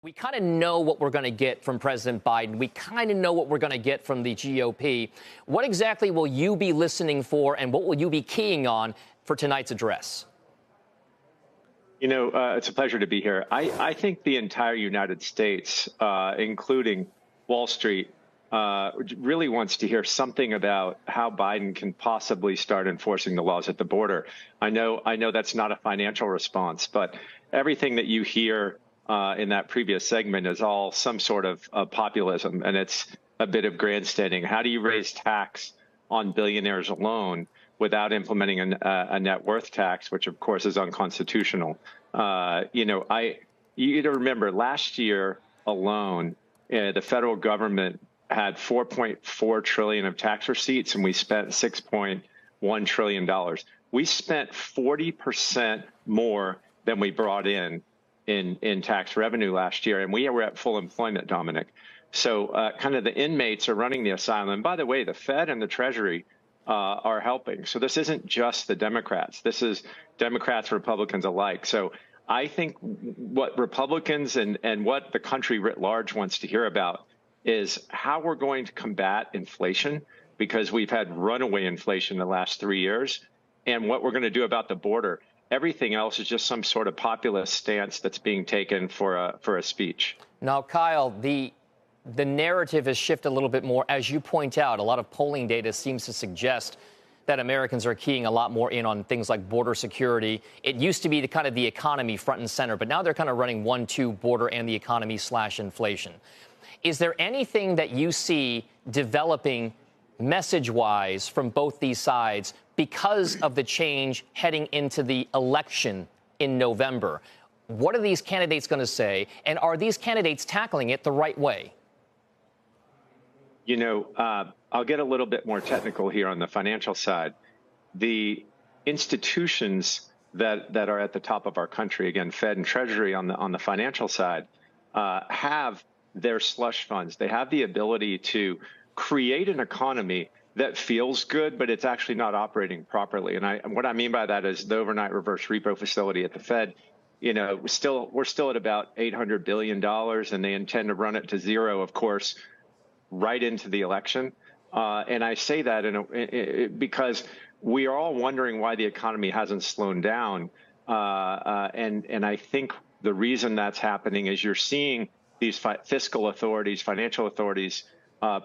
We kind of know what we're going to get from President Biden. We kind of know what we're going to get from the GOP. What exactly will you be listening for, and what will you be keying on for tonight's address? You know, it's a pleasure to be here. I think the entire United States, including Wall Street, really wants to hear something about how Biden can possibly start enforcing the laws at the border. I know that's not a financial response, but everything that you hear in that previous segment is all some sort of populism, and it's a bit of grandstanding. How do you raise tax on billionaires alone without implementing a net worth tax, which of course is unconstitutional? You got to remember last year alone, the federal government had $4.4 trillion of tax receipts, and we spent $6.1 trillion. We spent 40% more than we brought in tax revenue last year, and we were at full employment, Dominic. So kind of the inmates are running the asylum. And by the way, the Fed and the Treasury are helping. So this isn't just the Democrats. This is Democrats, Republicans alike. So I think what Republicans and what the country writ large wants to hear about is how we're going to combat inflation, because we've had runaway inflation the last 3 years, and what we're going to do about the border. Everything else is just some sort of populist stance that's being taken for a speech. Now, Kyle, the narrative has shifted a little bit more. As you point out, a lot of polling data seems to suggest that Americans are keying a lot more in on things like border security. It used to be the economy front and center, but now they're kind of running 1-2 border and the economy / inflation. Is there anything that you see developing message-wise from both these sides because of the change heading into the election in November? What are these candidates going to say, and are these candidates tackling it the right way? You know, I'll get a little bit more technical here on the financial side. The institutions that are at the top of our country, again, Fed and Treasury on the financial side, have their slush funds. They have the ability to create an economy that feels good, but it's actually not operating properly. And what I mean by that is the overnight reverse repo facility at the Fed. You know, we're still at about $800 billion, and they intend to run it to zero, of course, right into the election. And I say that because we are all wondering why the economy hasn't slowed down. And I think the reason that's happening is you're seeing these fiscal authorities, financial authorities,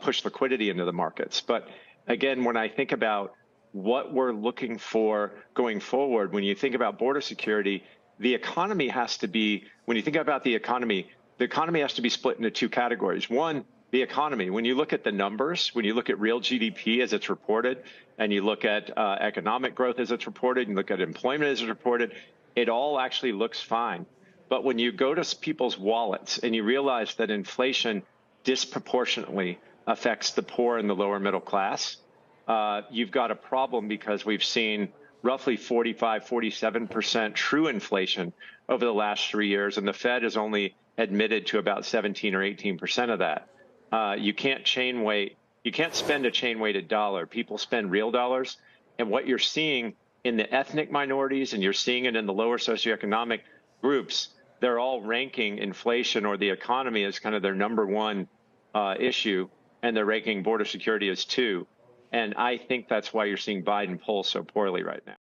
push liquidity into the markets. But again, when I think about what we're looking for going forward, when you think about border security, the economy has to be, when you think about the economy has to be split into two categories. One, the economy. When you look at the numbers, when you look at real GDP as it's reported, and you look at economic growth as it's reported, and you look at employment as it's reported, it all actually looks fine. But when you go to people's wallets and you realize that inflation disproportionately affects the poor and the lower middle class, you've got a problem, because we've seen roughly 47% true inflation over the last 3 years, and the Fed has only admitted to about 17 or 18% of that. You can't spend a chain-weighted dollar. People spend real dollars, and what you're seeing in the ethnic minorities, and you're seeing it in the lower socioeconomic groups, they're all ranking inflation or the economy as kind of their number one issue, and they're ranking border security as 2. And I think that's why you're seeing Biden poll so poorly right now.